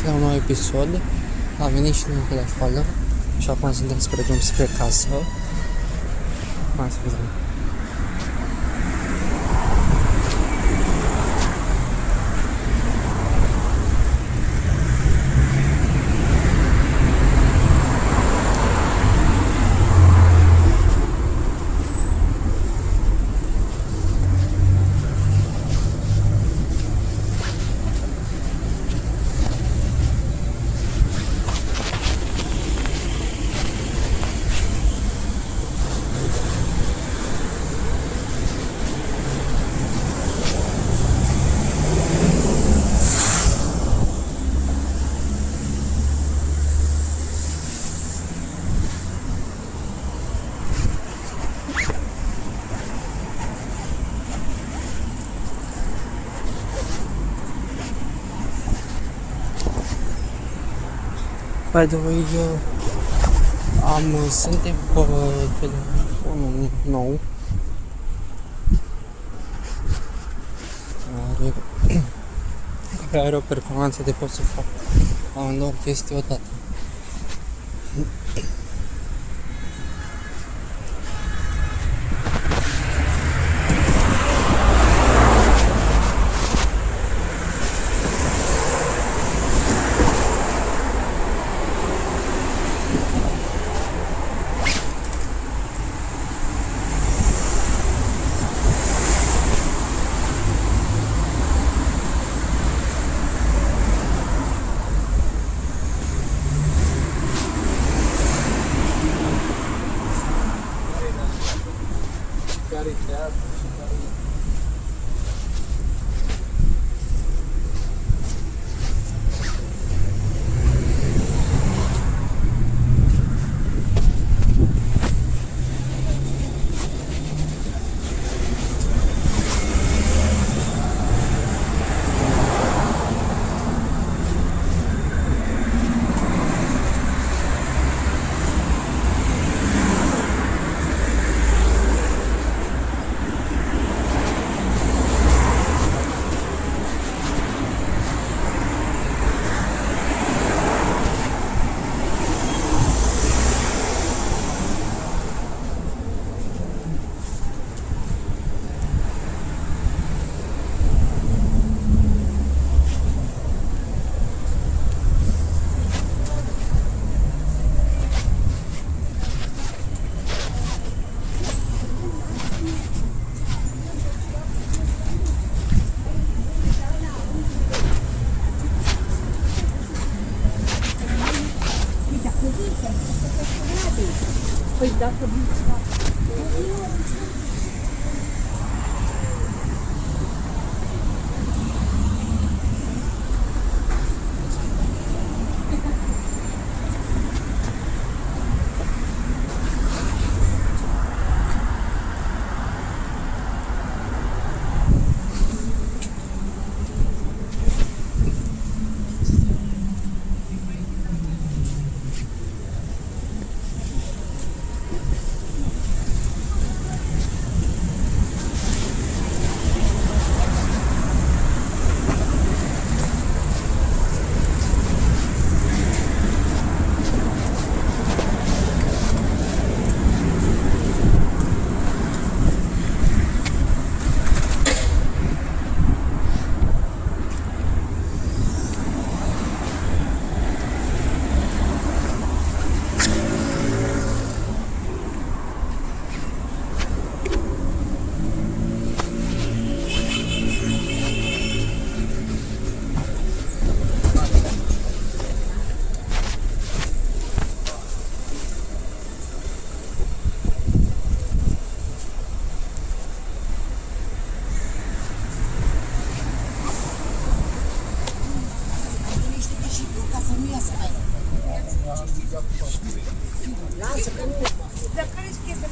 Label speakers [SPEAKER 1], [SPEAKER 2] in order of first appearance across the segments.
[SPEAKER 1] la un nou episod. A venit și noi de la școală și acum suntem spre drum spre casă. Hai să vedem. By the way, suntem pe telefonul nou care are o performanță de pot să fac amândouă chestii odată.
[SPEAKER 2] Păi dacă lasă că nu. Dar care e chestia?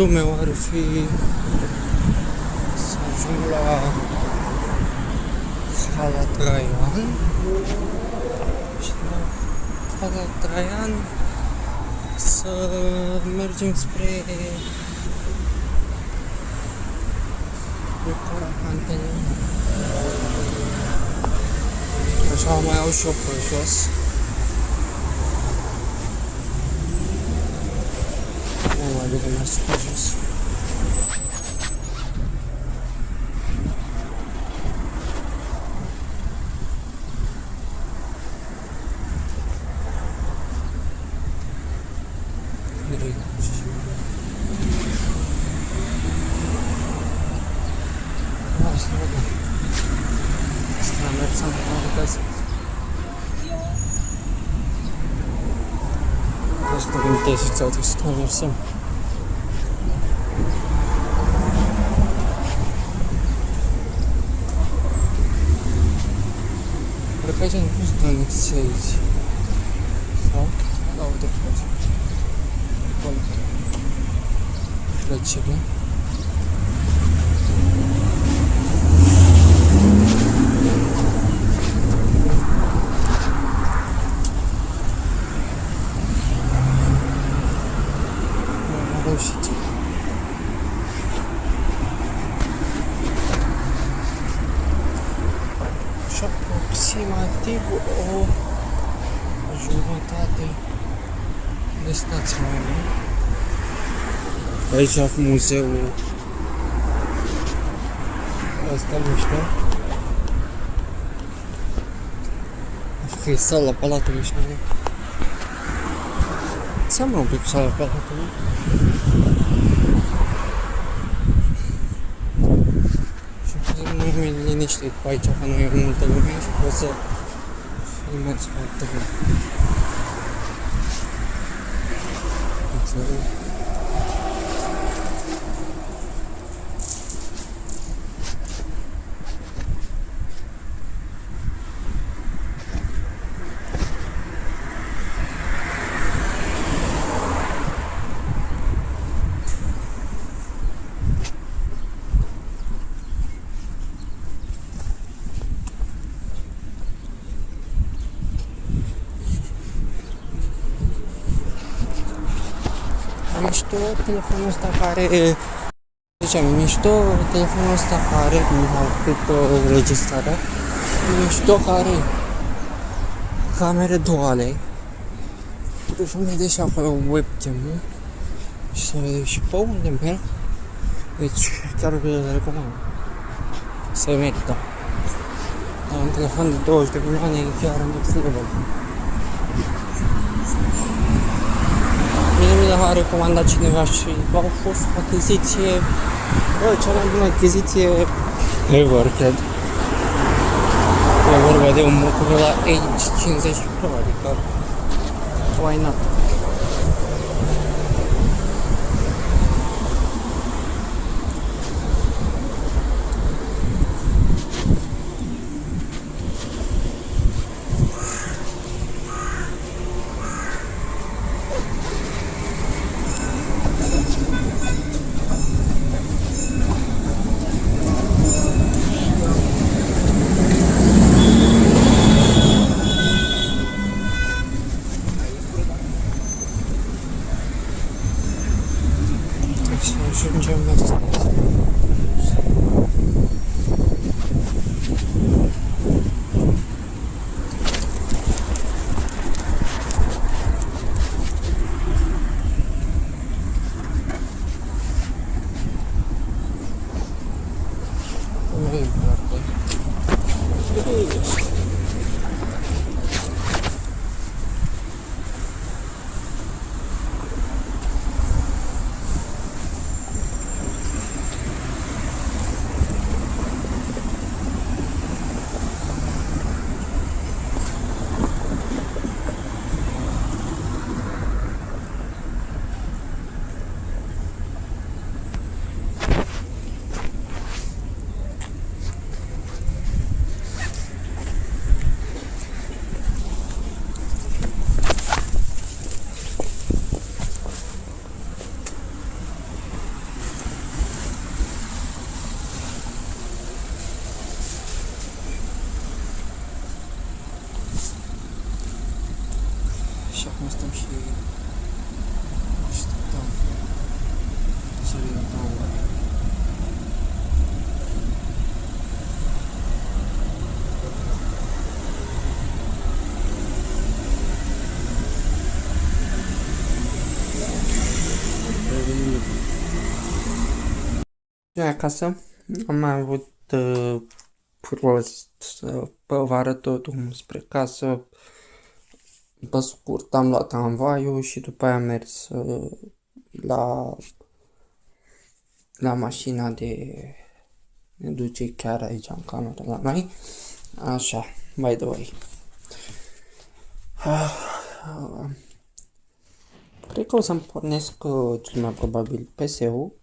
[SPEAKER 1] Goalul meu ar fi să ajung la Hala Traian și la Hala Traian să mergem spre Pantelimon. Așa mai au și eu pe jos. Nu mai bine mers pe jos. Просто в 10 центов наверсом. Прокатим просто на сесть. Все. Да, вот так вот. Вон. Красиво. Și aproximativ o jumătate de stațiune. Aici muzeul ăsta mișto. Așa că e sala Palatului și mai. Seamănă un pic cu sala Palatului. Nu mi-e liniștit pe aici, că nu e multă lume și pot să filmez foarte bine. Mișto telefonul ăsta care ziceam, mișto telefonul ăsta care mi a făcut registrarea, mișto care camere duale, și îmi vede și acolo webcam-ul și să vede și pe unde merg, deci chiar le recomand, se merită. Un telefon de 20 de milioane e chiar next level. Mie mi l-a recomandat cineva și au fost o achiziție, cea mai bună achiziție ever, cred. E vorba de un Motorola Edge 50 Pro, adică why not? Să ajungem la stație. și așteptăm să vină tramvai. Și acasă am mai avut rost să vă arăt tot drumul spre casă. Pe scurt, am luat tramvaiul și după aia am mers la mașina de ne duce chiar aici în cameră la noi. Așa, by the way. Cred că o să-mi pornesc cel mai probabil PC-ul.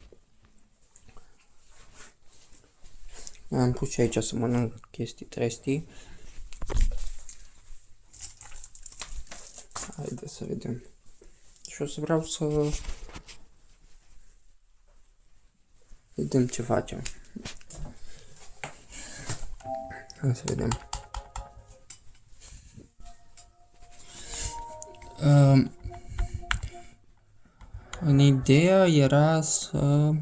[SPEAKER 1] Am pus și aici să mănânc chestii trestii. Haideți să vedem. Și o să vreau să vedem ce facem. Hai să vedem. În ideea era să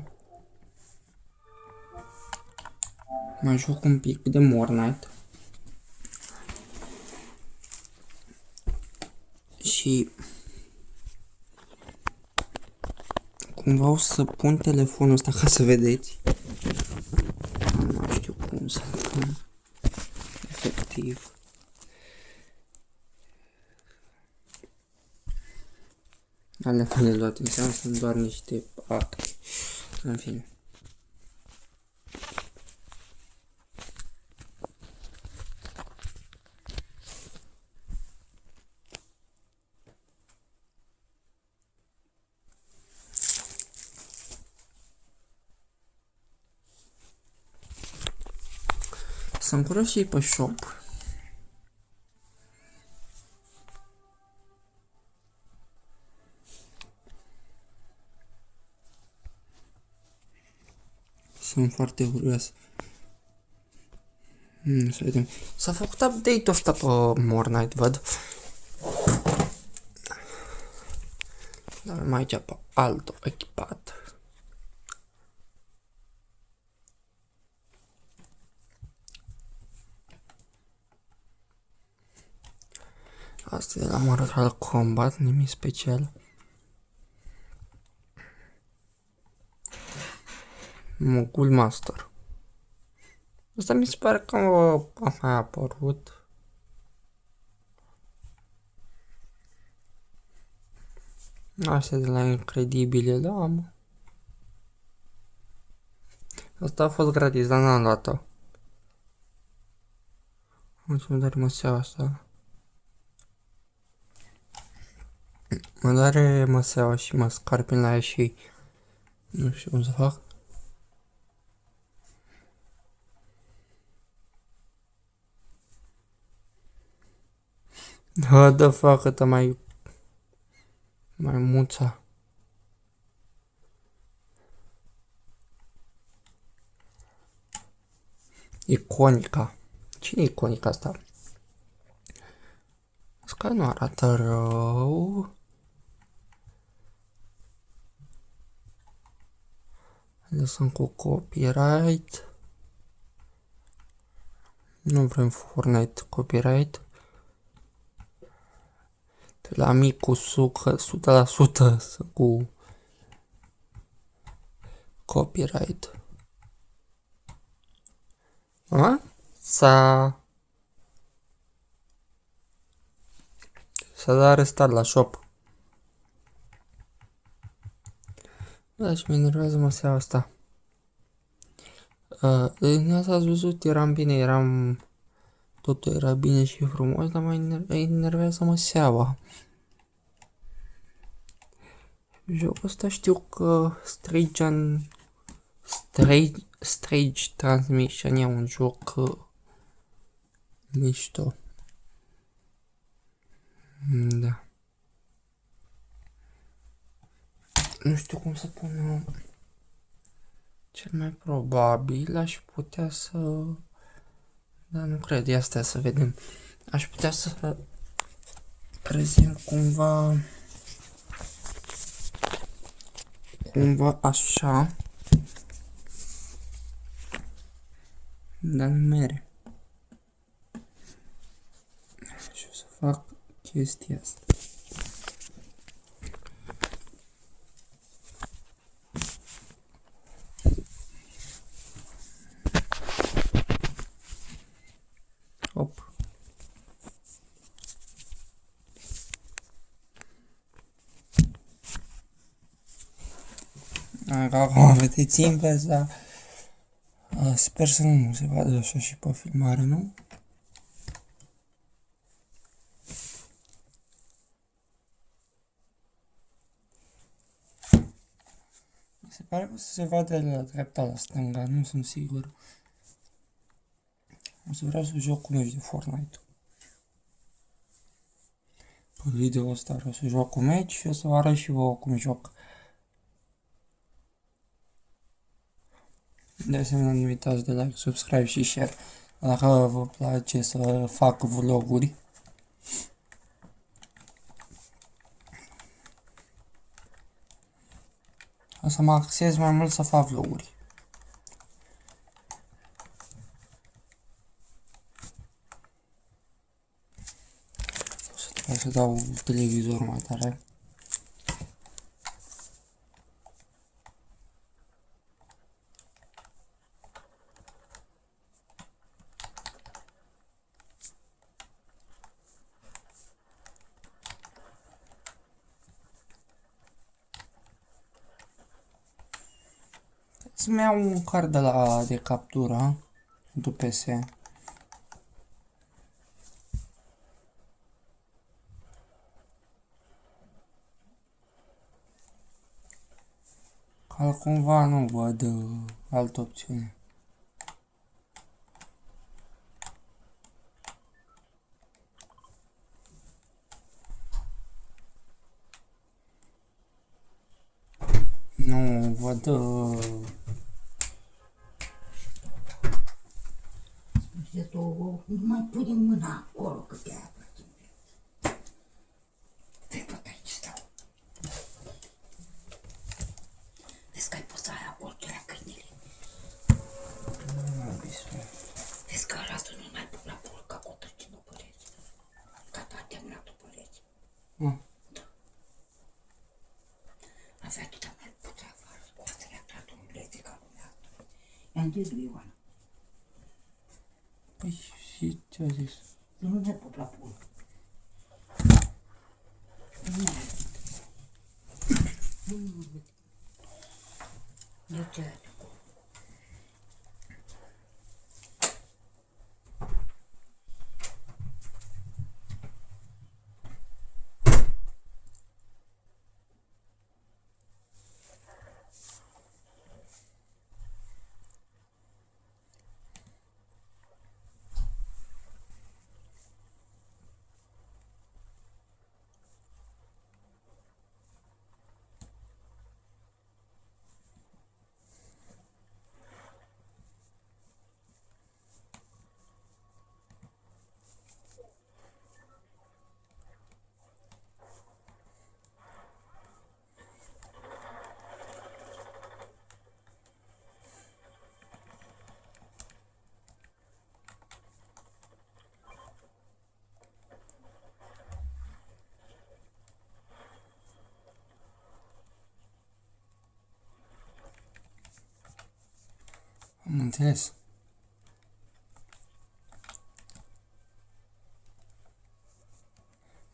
[SPEAKER 1] mă joc un pic de Mornight. Și cumva o să pun telefonul ăsta ca să vedeți. Nu mai știu cum să pun. Efectiv. Alea nu le luat în seamă, sunt doar niște acte. În fine. Să-mi curăț și pe shop. Sunt foarte curios. Să vedem. S-a făcut update-ul ăsta pe Mornight, văd. Avem aici pe altul echipat. Asta e la Mortal Kombat, nimic special. Mogul Master. Asta mi se pare că a mai apărut. Asta de la Incredibile, da, mă. Asta a fost gratis, dar n-am luat-o. Mulțumesc, dar măseaua asta. Mă doare măseaua și mă scarpin la ea și nu știu cum să fac. What the fuck, câtă mai muța. Iconica. Cine e iconica asta? Sky nu arată rău. Lăsăm cu copyright. Nu vrem Fortnite copyright. De la micul suc 100% cu copyright. A? S-a dat arestat la shop. Da, și mă enervează măseaua asta. Din asta ați văzut, eram bine, totul era bine și frumos, dar mă enervează măseaua. Jocul ăsta știu că Strange Transmission e un joc mișto. Da. Nu știu cum să pun. Cel mai probabil aș putea să... Dar nu cred, ia stai să vedem. Aș putea să prezint cumva cumva așa. Dar nu mere. Și o să fac chestia asta. Hop. Acum vedeți invers, dar sper să nu se vadă așa și pe filmare, nu? Se pare că se vadă la dreapta, la stânga, nu sunt sigur. O să vreau să joc cu meci de Fortnite. Pe video ăsta o să joc cu meci și o să vă arăt și vouă cum joc. De asemenea, nu uitați de like, subscribe și share dacă vă place să fac vloguri. O să mă axez mai mult să fac vloguri. O să dau televizorul mai tare. Să-mi iau un card de captură pentru PS. Că cumva nu văd altă opțiune. Nu văd
[SPEAKER 2] De două, nu mai pune mâna acolo că te-a Vei tot aici stau. Vezi că ai pus aia acolo, la câinele. Vezi că rastul nu mai pun la pulcă, că o treci, nu păreți. Gata, a terminat, tu păreți. Da. Avea atâta mai putea afară, scoate-le atâta domnulete ca lumea. I-am zis lui Ioana.
[SPEAKER 1] Păi și ce a zis?
[SPEAKER 2] Nu ne pot la pulă. De ce?
[SPEAKER 1] Am înțeles.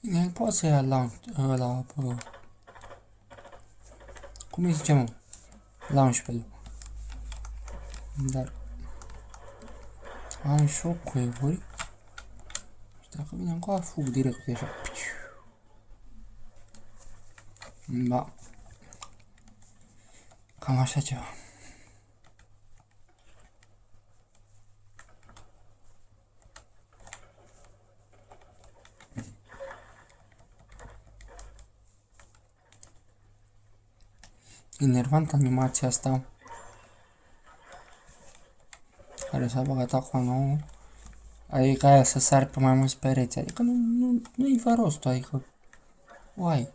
[SPEAKER 1] El poate să ia la cum îi zice, mă? Launchpad-ul. Dar am șocuri. Și dacă vine încoa, fug direct de așa. Da. Cam așa ceva. Enervant animația asta care s-a băgat acum nouă, adică aia să sari pe mai mulți pereți, adică nu-i fă rostul, adică uai.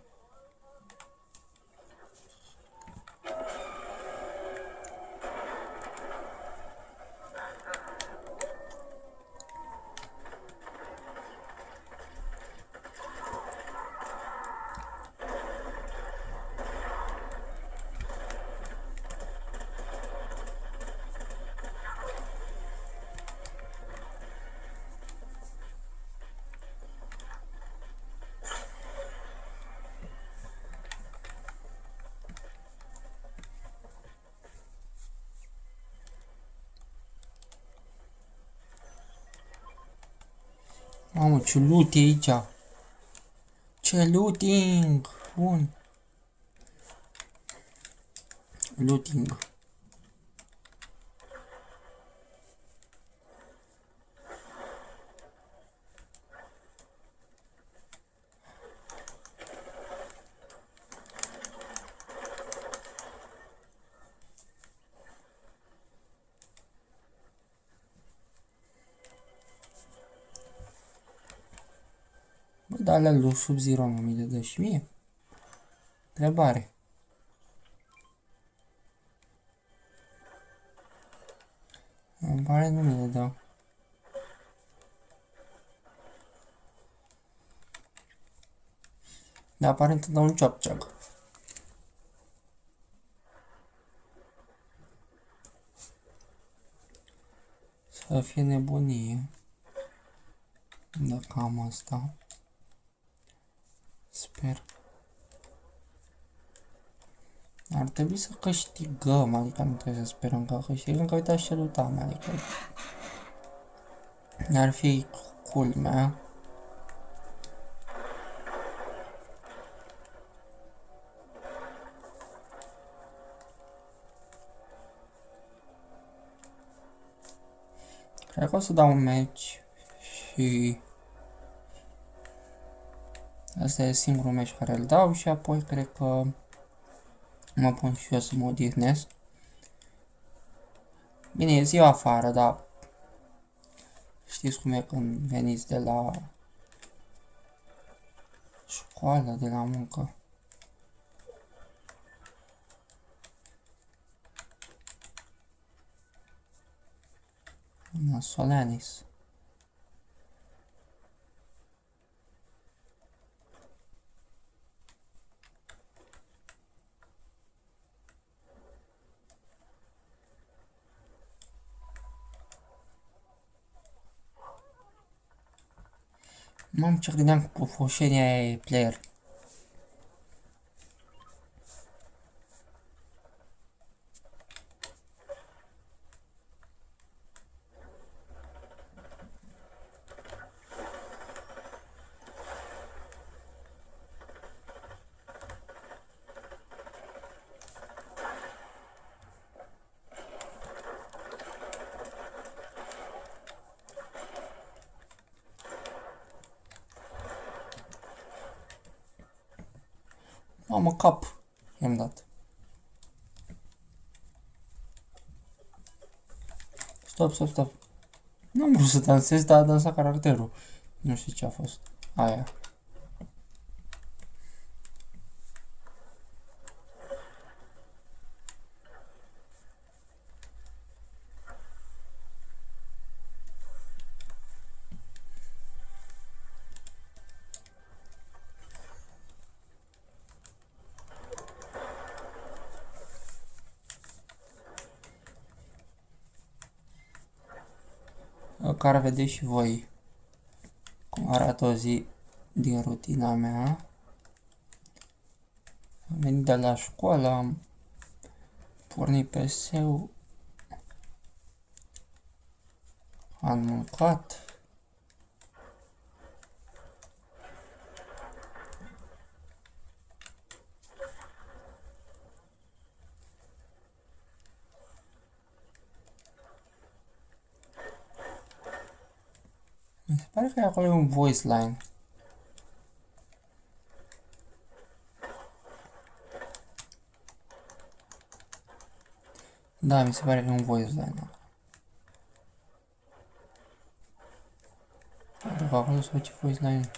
[SPEAKER 1] Mamă, ce loot e aici. Ce looting. Bun. Looting. Bă, dar alea lui Sub-Zero nu mi le dă și mie? Întrebare. Îmi pare nu mi le dă. Dar aparent îmi dau un chop-chug. Să fie nebunie. Dacă am asta. Sper. Ar trebui să câștigăm, adică nu trebuie să sperăm că câștigăm, că uitați ce lutam, adică ar fi culmea. Cred că o să dau un match și asta e singurul match care îl dau și apoi cred că mă pun și eu să mă odihnesc. Bine, e ziua afară, dar știți cum e când veniți de la școală, de la muncă. Solanis. Mamă, ce gândeam cu foșenia aia e player. Mamă, cap. I-am dat. Stop, stop, stop. N-am vrut să dansez, dar a dansat caracterul. Nu știu ce a fost. Aia. Care vedeți și voi cum arată o zi din rutina mea. Am venit de la școală, am pornit PC-ul, am mâncat. Mi se pare că acolo e un voice line. Da, mi se pare că e un voice line. Adică acolo să face voice line.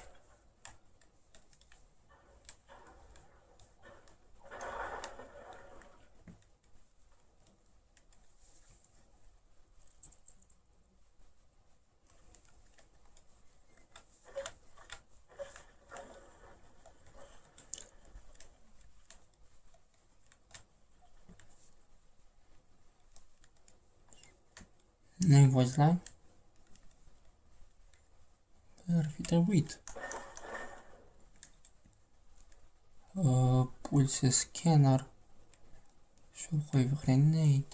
[SPEAKER 1] Nu-i voice line? Ar fi trebuit. Pulse scanner. Shockwave grenade.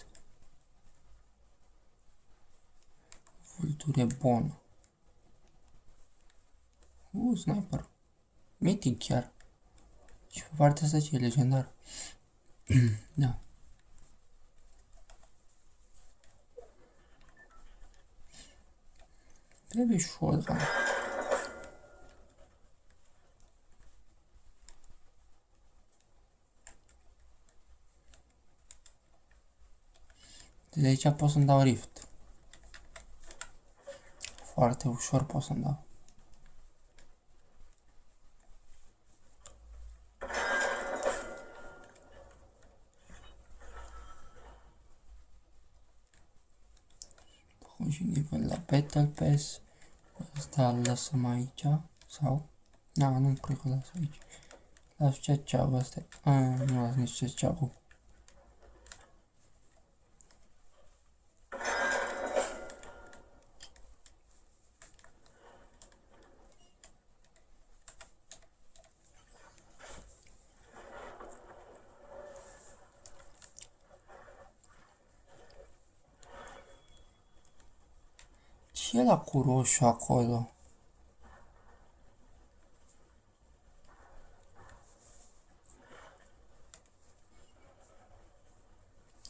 [SPEAKER 1] Vulture bună. sniper. Mitic chiar. Și pe partea asta ce e legendar. Da. Trebuie shotgun. De aici pot să-mi dau rift. Foarte ușor pot să-mi dau. Acum și nivel la Battle Pass. Asta îl lăsăm aici. Sau? Da, nu cred că las aici. Las ceaceagul ăsta. Nu las nici ceaceagul. Ce e la cu roșu acolo?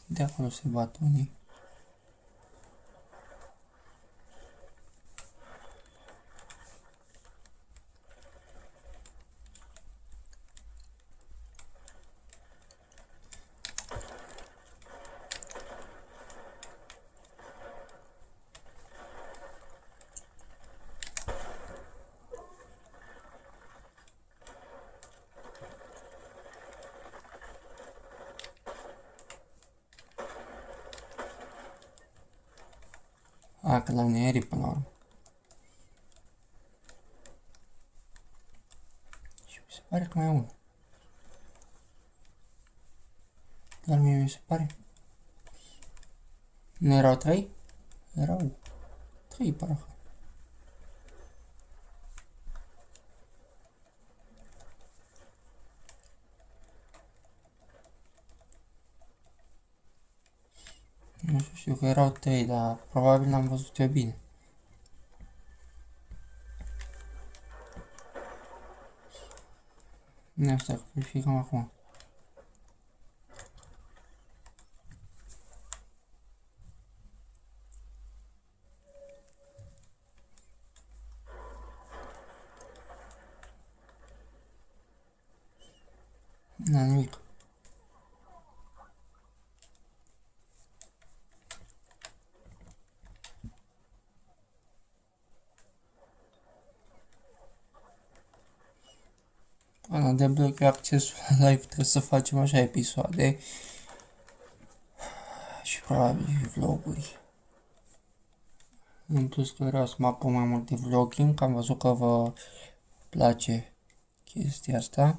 [SPEAKER 1] De acolo se bat unii. Că la unii până la urmă. Și mi se pare că mai e unul. Doar mie mi se pare. Nu erau 3? Erau 3 parcă. Nu știu că erau 3, dar probabil n-am văzut eu bine. Nu știu că verificăm acum. Na, nimic. Până debloc accesul la live trebuie să facem așa episoade și probabil vloguri. În plus că vreau să mă apuc mai mult de vlogging, că am văzut că vă place chestia asta.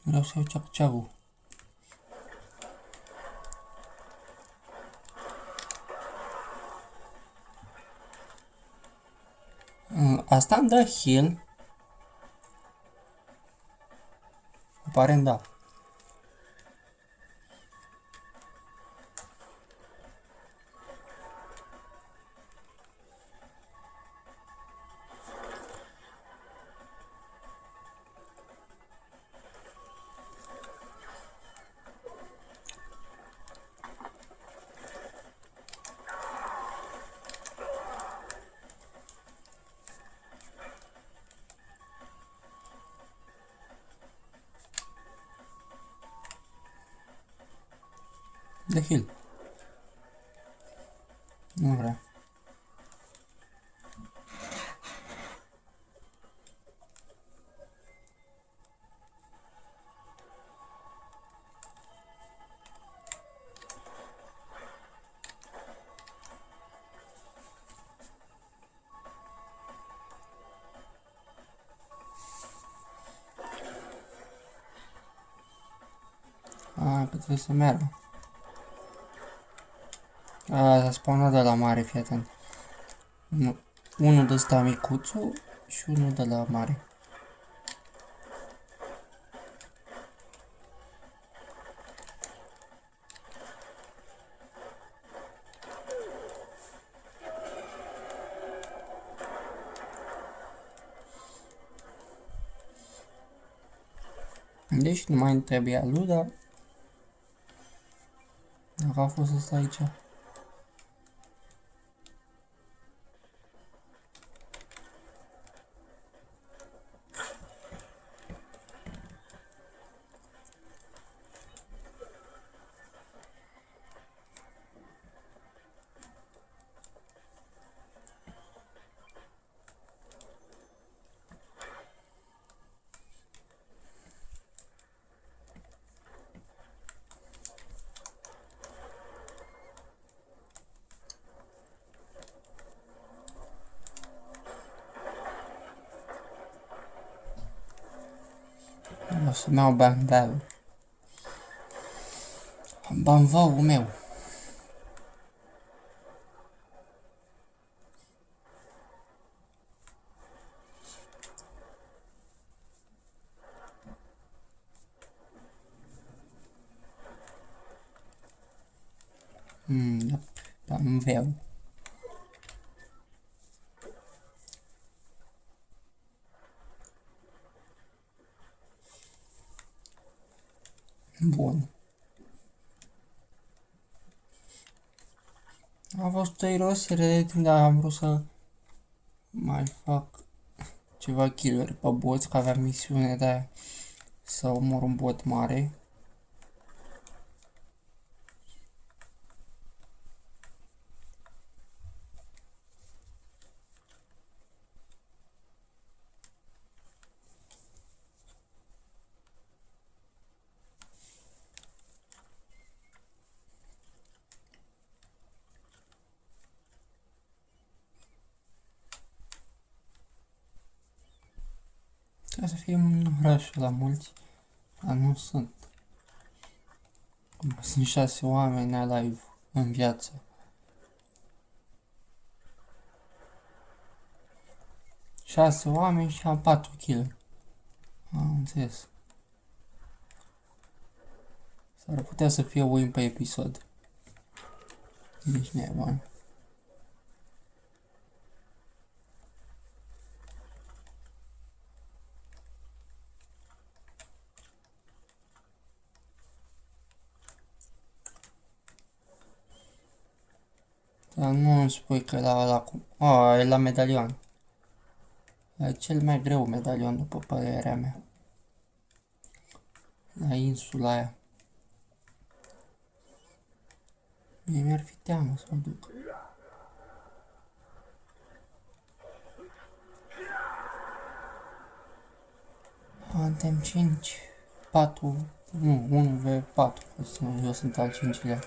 [SPEAKER 1] Vreau să iau ceac-ceagul. Asta îmi dă heal. Aparent da. de heal. Nu vrea. Că trebuie să meargă. S-a spawnat de la mare, fii atent. Unul de ăsta micuțul și unul de la mare. Deci nu mai trebuia lui, dar dacă a fost ăsta aici. O să-mi iau banval. Banvalul meu. Da, banval. Bun. A fost o irosire de timp, dar am vrut să mai fac ceva kill-uri pe boți, că aveam misiune de aia să omor un bot mare. Ca să fie un oraș la mulți, dar nu sunt. Sunt 6 oameni alive în viață. Șase oameni și am 4 kill. Am înțeles. S-ar putea să fie win pe episod. Nici nu e bun. Dar nu îmi spui că la ăla cu... e la medalion. E cel mai greu medalion, după părerea mea. La insula aia. Mie mi-ar fi teamă să mă duc. Suntem 5, 4, nu, 1v4, eu sunt al 5-lea.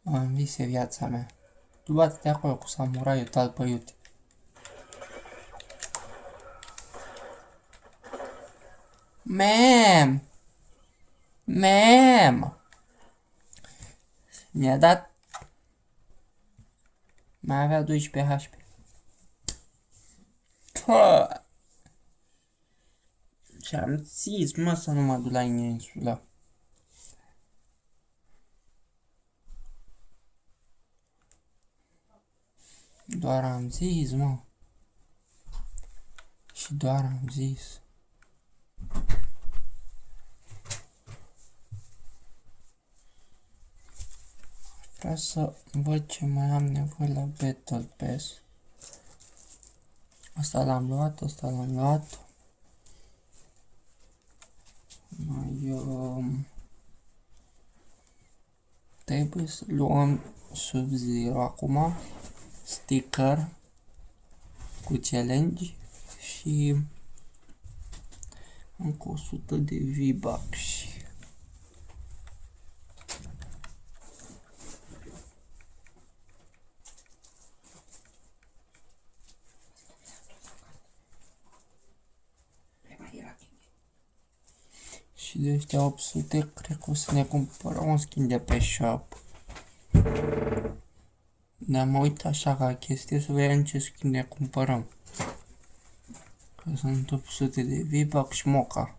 [SPEAKER 1] Am vise viața mea. Tu bate-te acolo cu samuraiul tal pe iute. Ma'am! Ma'am! Mi-a dat... Mai avea 12 HP. Ce-am zis, mă, să nu mă duc la insula. Doar am zis, mă. Și doar am zis. Vreau să văd ce mai am nevoie la Battle Pass. Asta l-am luat, asta l-am luat. Mai trebuie să luăm Sub-Zero acum, sticker cu challenge și încă 100 de V-Bucks. Și de ăștia 800 cred că o să ne cumpărăm un skin de pe shop. Dar mă uit așa ca chestie să vedem ce skin ne cumpărăm. Că sunt 800 de V-Bucks și moca.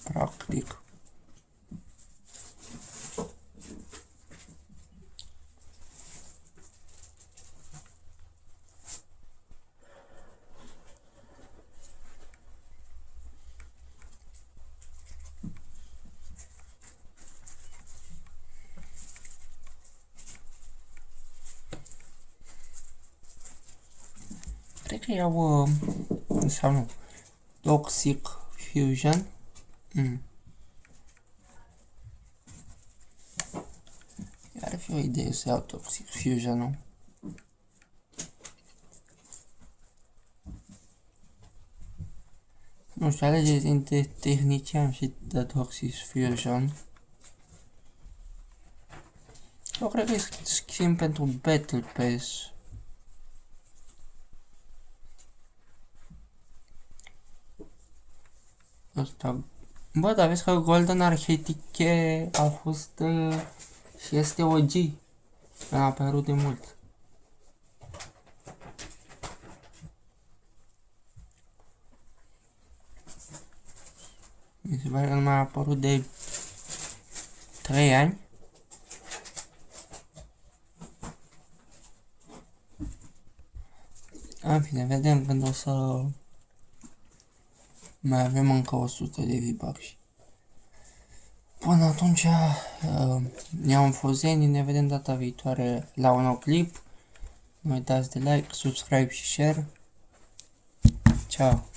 [SPEAKER 1] Practic. Cred că iau, sau nu, Toxic Fusion. Ar fi o idee să iau Toxic Fusion, nu? Nu știu, alegeți între tehnician și de Toxic Fusion. Eu cred că e skin pentru Battle Pass. Asta. Bă, dar vezi că Golden Architecture a fost și este OG. A apărut de mult. Mi se pare că nu mai a apărut de 3 ani. În fine, vedem când o să mai avem încă 100 de V-Bucks. Până atunci, ne-am fost zeni, ne vedem data viitoare la un nou clip. Nu uitați de like, subscribe și share. Ciao!